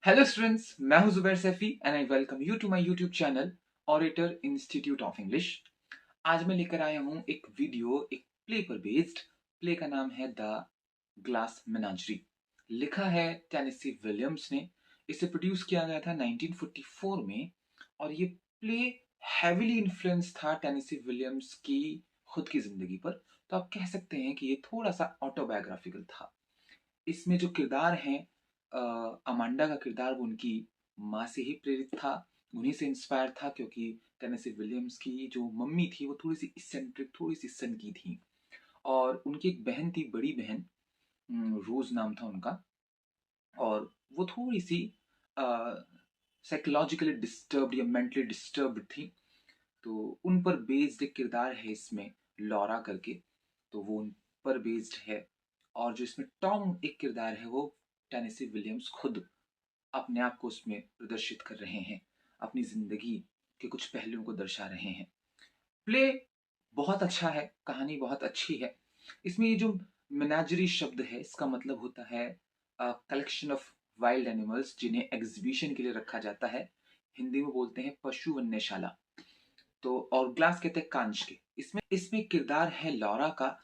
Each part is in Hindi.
हेलो स्टूडेंट्स, मैं हूं Zubair Saifi and I welcome you to my YouTube channel orator institute of English. आज मैं लेकर आया हूं एक वीडियो, एक प्ले पर बेस्ड। प्ले का नाम है द ग्लास मेनाजरी। लिखा है टेनेसी विलियम्स ने। इसे प्रोड्यूस किया गया था 1944 में और ये प्ले हैविली इन्फ्लुएंस था टेनेसी विलियम्स की खुद की जिंदगी पर। तो आप कह सकते हैं कि ये थोड़ा सा ऑटोबायोग्राफिकल था। इसमें जो किरदार हैं, अमांडा का किरदार वो उनकी माँ से ही प्रेरित था, उन्हीं से इंस्पायर था, क्योंकि टेनेसी विलियम्स की जो मम्मी थी वो थोड़ी सी इसेंट्रिक, थोड़ी सी सनकी थी। और उनकी एक बहन थी, बड़ी बहन, रोज नाम था उनका। और वो थोड़ी सी साइकोलॉजिकली डिस्टर्ब्ड या मेंटली डिस्टर्ब्ड थी। तो उन पर बेस्ड एक किरदार है इसमें, लॉरा करके। तो वो उन पर बेस्ड है। और जो इसमें टॉम एक किरदार है, वो टेनेसी विलियम्स खुद अपने आप को उसमें प्रदर्शित कर रहे हैं, अपनी जिंदगी के कुछ पहलुओं को दर्शा रहे हैं। प्ले बहुत अच्छा है, कहानी बहुत अच्छी है। इसमें ये जो मेनाजरी शब्द है, इसका मतलब होता है कलेक्शन ऑफ वाइल्ड एनिमल्स जिन्हें एग्जीबिशन के लिए रखा जाता है। हिंदी में बोलते हैं पशु वन्यशाला। तो और ग्लास कहते हैं कांच के। इसमें इसमें किरदार है लॉरा का।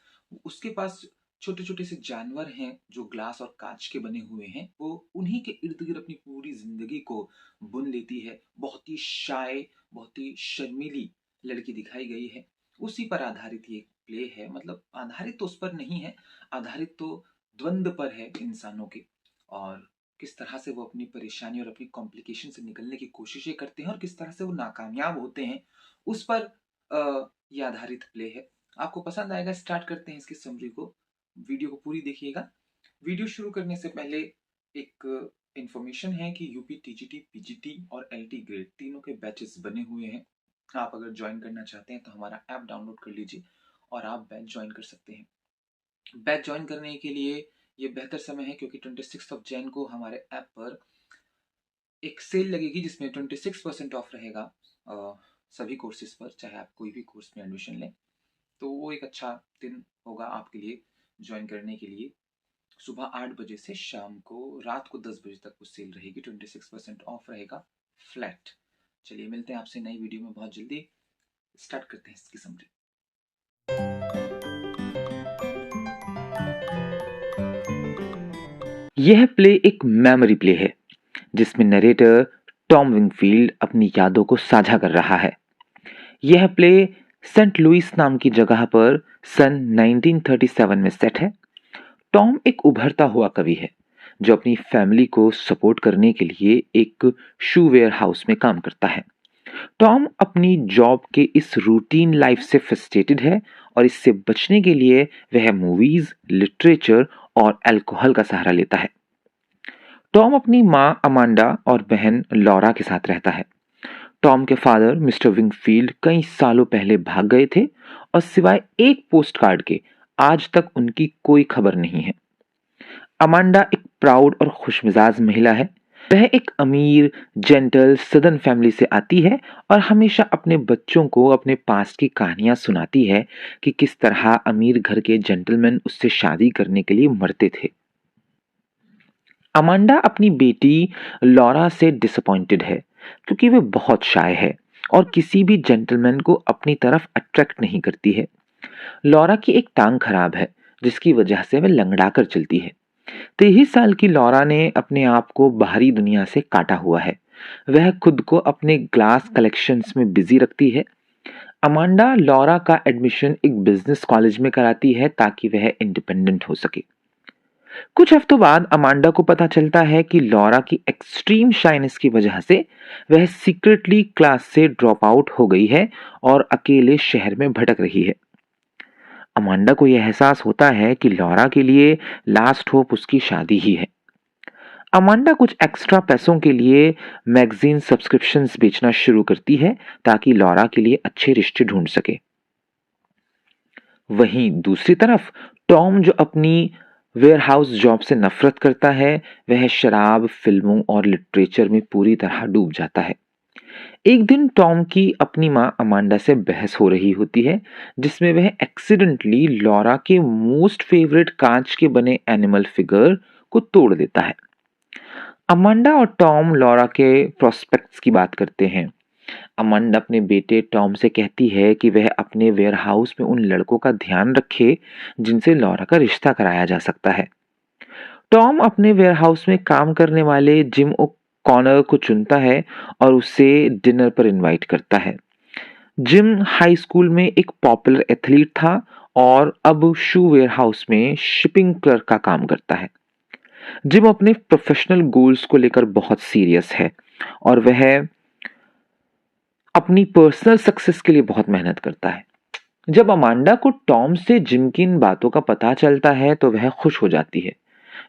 उसके पास छोटे छोटे से जानवर हैं जो ग्लास और कांच के बने हुए हैं। वो उन्हीं के इर्द गिर्द अपनी पूरी जिंदगी को बुन लेती है। बहुत ही शाय, बहुत ही शर्मीली लड़की दिखाई गई है। उसी पर आधारित ये प्ले है। मतलब आधारित तो उस पर नहीं है, आधारित तो द्वंद्व पर है इंसानों के। और किस तरह से वो अपनी परेशानी और अपनी कॉम्प्लिकेशन से निकलने की कोशिशें करते हैं और किस तरह से वो नाकामयाब होते हैं, उस पर ये आधारित प्ले है। आपको पसंद आएगा। स्टार्ट करते हैं इसकी समरी को। वीडियो को पूरी देखिएगा। वीडियो शुरू करने से पहले एक इंफॉर्मेशन है कि यूपी टीजीटी, पीजीटी और एलटी ग्रेड तीनों के बैचेस बने हुए हैं। आप अगर ज्वाइन करना चाहते हैं तो हमारा ऐप डाउनलोड कर लीजिए और आप बैच ज्वाइन कर सकते हैं। बैच ज्वाइन करने के लिए ये बेहतर समय है, क्योंकि 26 जैन को हमारे ऐप पर एक सेल लगेगी जिसमें 26% ऑफ रहेगा सभी कोर्सेज पर, चाहे आप कोई भी कोर्स में एडमिशन लें। तो वो एक अच्छा दिन होगा आपके लिए ज्वाइन करने के लिए। सुबह 8 बजे से शाम को रात को 10 बजे तक वो सेल रहेगी। 26% ऑफ रहेगा फ्लैट। चलिए मिलते हैं आपसे नई वीडियो में बहुत जल्दी। स्टार्ट करते हैं इसकी समरी। यह प्ले एक मेमोरी प्ले है जिसमें नरेटर टॉम विंगफील्ड अपनी यादों को साझा कर रहा है। यह प्ले सेंट लुइस नाम की जगह पर सन 1937 में सेट है। टॉम एक उभरता हुआ कवि है जो अपनी फैमिली को सपोर्ट करने के लिए एक शू वेयर हाउस में काम करता है। टॉम अपनी जॉब के इस रूटीन लाइफ से फ्रस्ट्रेटेड है और इससे बचने के लिए वह मूवीज, लिटरेचर और अल्कोहल का सहारा लेता है। टॉम अपनी माँ अमांडा और बहन लॉरा के साथ रहता है। टॉम के फादर मिस्टर विंगफील्ड कई सालों पहले भाग गए थे और सिवाय एक पोस्ट कार्ड के आज तक उनकी कोई खबर नहीं है। अमांडा एक प्राउड और खुशमिजाज महिला है। वह एक अमीर, जेंटल सदर्न फैमिली से आती है और हमेशा अपने बच्चों को अपने पास्ट की कहानियां सुनाती है कि किस तरह अमीर घर के जेंटलमैन उससे शादी करने के लिए मरते थे। अमांडा अपनी बेटी लॉरा से डिसअपॉइंटेड है क्योंकि वह बहुत शाय है और किसी भी जेंटलमैन को अपनी तरफ अट्रैक्ट नहीं करती है। लॉरा की एक टांग खराब है जिसकी वजह से वह लंगड़ा कर चलती है। 23 साल की लॉरा ने अपने आप को बाहरी दुनिया से काटा हुआ है। वह खुद को अपने ग्लास कलेक्शंस में बिजी रखती है। अमांडा लॉरा का एडमिशन एक बिजनेस कॉलेज में कराती है ताकि वह इंडिपेंडेंट हो सके। कुछ हफ्तों बाद अमांडा को पता चलता है कि लॉरा की एक्सट्रीम शाइनेस की वजह से वह सीक्रेटली क्लास से ड्रॉप आउट हो गई है और अकेले शहर में भटक रही है। अमांडा को यह एहसास होता है कि लॉरा के लिए लास्ट होप उसकी शादी ही है। अमांडा कुछ एक्स्ट्रा पैसों के लिए मैगजीन सब्सक्रिप्शंस बेचना शुरू करती है ताकि लॉरा के लिए अच्छे रिश्ते ढूंढ सके। वहीं दूसरी तरफ टॉम, जो अपनी वेयरहाउस जॉब से नफरत करता है, वह शराब, फिल्मों और लिटरेचर में पूरी तरह डूब जाता है। एक दिन टॉम की अपनी माँ अमांडा से बहस हो रही होती है जिसमें वह एक्सीडेंटली लॉरा के मोस्ट फेवरेट कांच के बने एनिमल फिगर को तोड़ देता है। अमांडा और टॉम लॉरा के प्रोस्पेक्ट्स की बात करते हैं। अमांडा अपने बेटे टॉम से कहती है कि वह अपने वेयरहाउस में उन लड़कों का ध्यान रखे जिनसे लॉरा का रिश्ता कराया जा सकता है। टॉम अपने वेयरहाउस में काम करने वाले जिम ओ'कॉनर को चुनता है और उसे डिनर पर इनवाइट करता है। जिम हाई स्कूल में एक पॉपुलर एथलीट था और अब शू वेयरहाउस में शिपिंग क्लर्क का काम करता है। जिम अपने प्रोफेशनल गोल्स को लेकर बहुत सीरियस है और वह अपनी पर्सनल सक्सेस के लिए बहुत मेहनत करता है। जब अमांडा को टॉम से जिम की इन बातों का पता चलता है तो वह खुश हो जाती है।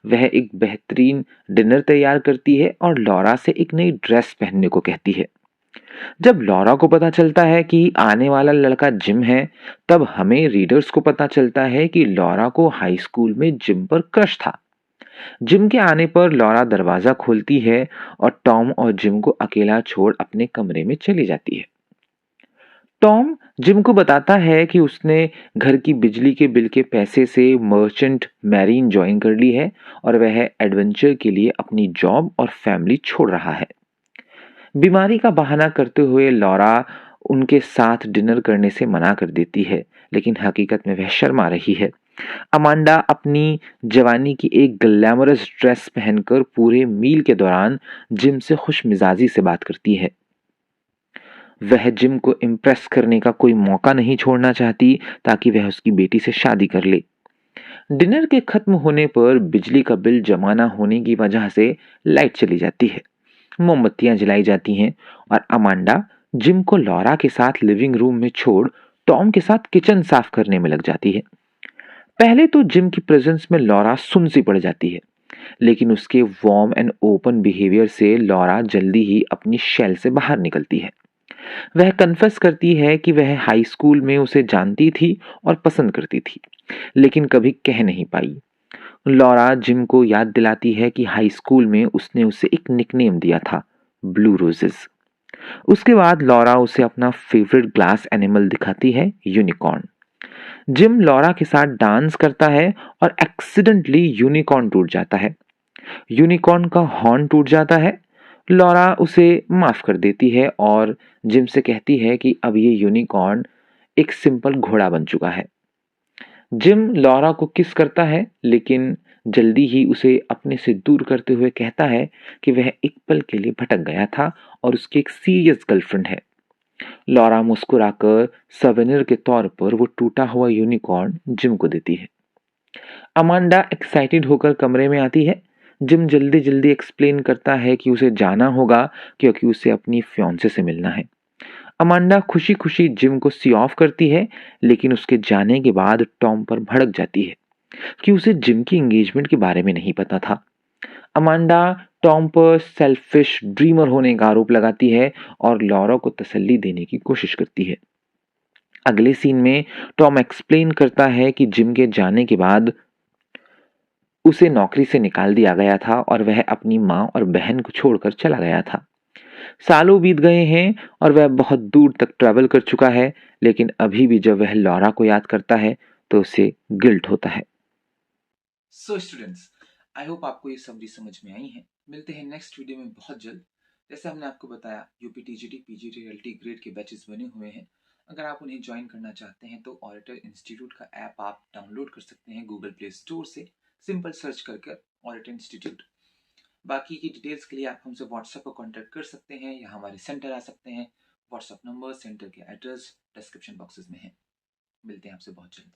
वह एक बेहतरीन डिनर तैयार करती है और लॉरा से एक नई ड्रेस पहनने को कहती है। जब लॉरा को पता चलता है कि आने वाला लड़का जिम है, तब हमें रीडर्स को पता चलता है कि लॉरा को हाई स्कूल में जिम पर क्रश था। जिम के आने पर लॉरा दरवाजा खोलती है और टॉम और जिम को अकेला छोड़ अपने कमरे में चली जाती है। टॉम जिम को बताता है कि उसने घर की बिजली के बिल के पैसे से मर्चेंट मैरीन ज्वाइन कर ली है और वह एडवेंचर के लिए अपनी जॉब और फैमिली छोड़ रहा है। बीमारी का बहाना करते हुए लॉरा उनके साथ डिनर करने से मना कर देती है, लेकिन हकीकत में वह शर्मा रही है। अमांडा अपनी जवानी की एक ग्लैमरस ड्रेस पहनकर पूरे मील के दौरान जिम से खुशमिजाजी से बात करती है। वह जिम को इम्प्रेस करने का कोई मौका नहीं छोड़ना चाहती ताकि वह उसकी बेटी से शादी कर ले। डिनर के खत्म होने पर बिजली का बिल जमा ना होने की वजह से लाइट चली जाती है। मोमबत्तियां जलाई जाती हैं और अमांडा जिम को लॉरा के साथ लिविंग रूम में छोड़ टॉम के साथ किचन साफ करने में लग जाती है। पहले तो जिम की प्रेजेंस में लॉरा सुन सी पड़ जाती है, लेकिन उसके वार्म एंड ओपन बिहेवियर से लॉरा जल्दी ही अपनी शेल से बाहर निकलती है। वह कन्फेस करती है कि वह हाई स्कूल में उसे जानती थी और पसंद करती थी, लेकिन कभी कह नहीं पाई। लॉरा जिम को याद दिलाती है कि हाई स्कूल में उसने उसे एक निकनेम दिया था, ब्लू रोजेस। उसके बाद लॉरा उसे अपना फेवरेट ग्लास एनिमल दिखाती है, यूनिकॉर्न। जिम लॉरा के साथ डांस करता है और एक्सीडेंटली यूनिकॉर्न टूट जाता है। यूनिकॉर्न का हॉर्न टूट जाता है। लॉरा उसे माफ कर देती है और जिम से कहती है कि अब ये यूनिकॉर्न एक सिंपल घोड़ा बन चुका है। जिम लॉरा को किस करता है, लेकिन जल्दी ही उसे अपने से दूर करते हुए कहता है कि वह एक पल के लिए भटक गया था और उसकी एक सीरियस गर्लफ्रेंड है। लॉरा मुस्कुराकर सवेनियर के तौर पर वो टूटा हुआ यूनिकॉर्न जिम को देती है। अमांडा एक्साइटेड होकर कमरे में आती है। जिम जल्दी जल्दी एक्सप्लेन करता है कि उसे जाना होगा क्योंकि उसे अपनी फियांसे से मिलना है। अमांडा खुशी खुशी जिम को सी ऑफ करती है, लेकिन उसके जाने के बाद टॉम पर भड़क जाती है कि उसे जिम की एंगेजमेंट के बारे में नहीं पता था। अमांडा टॉम पर सेल्फिश ड्रीमर होने का आरोप लगाती है और लॉरा को तसल्ली देने की कोशिश करती है। अगले सीन में टॉम एक्सप्लेन करता है कि जिम के जाने के बाद उसे नौकरी से निकाल दिया गया था और वह अपनी माँ और बहन को छोड़कर चला गया था। सालों बीत गए हैं और वह बहुत दूर तक ट्रैवल कर चुका है, लेकिन अभी भी जब वह लॉरा को याद करता है तो उसे गिल्ट होता है। सो स्टूडेंट्स, आई होप आपको ये समझ में आई है। मिलते हैं नेक्स्ट वीडियो में बहुत जल्द। जैसे हमने आपको बताया, UP TGT PGT LT grade के बैचेस बने हुए हैं। अगर आप उन्हें ज्वाइन करना चाहते हैं तो ऑडिटर इंस्टीट्यूट का ऐप आप डाउनलोड कर सकते हैं गूगल प्ले स्टोर से। सिंपल सर्च करके ऑडिटर इंस्टीट्यूट। बाकी की डिटेल्स के लिए आप हमसे व्हाट्सएप पर कॉन्टैक्ट कर सकते हैं या हमारे सेंटर आ सकते हैं। व्हाट्सएप नंबर, सेंटर के एड्रेस डिस्क्रिप्शन बॉक्सेस में है। मिलते हैं आपसे बहुत जल्द।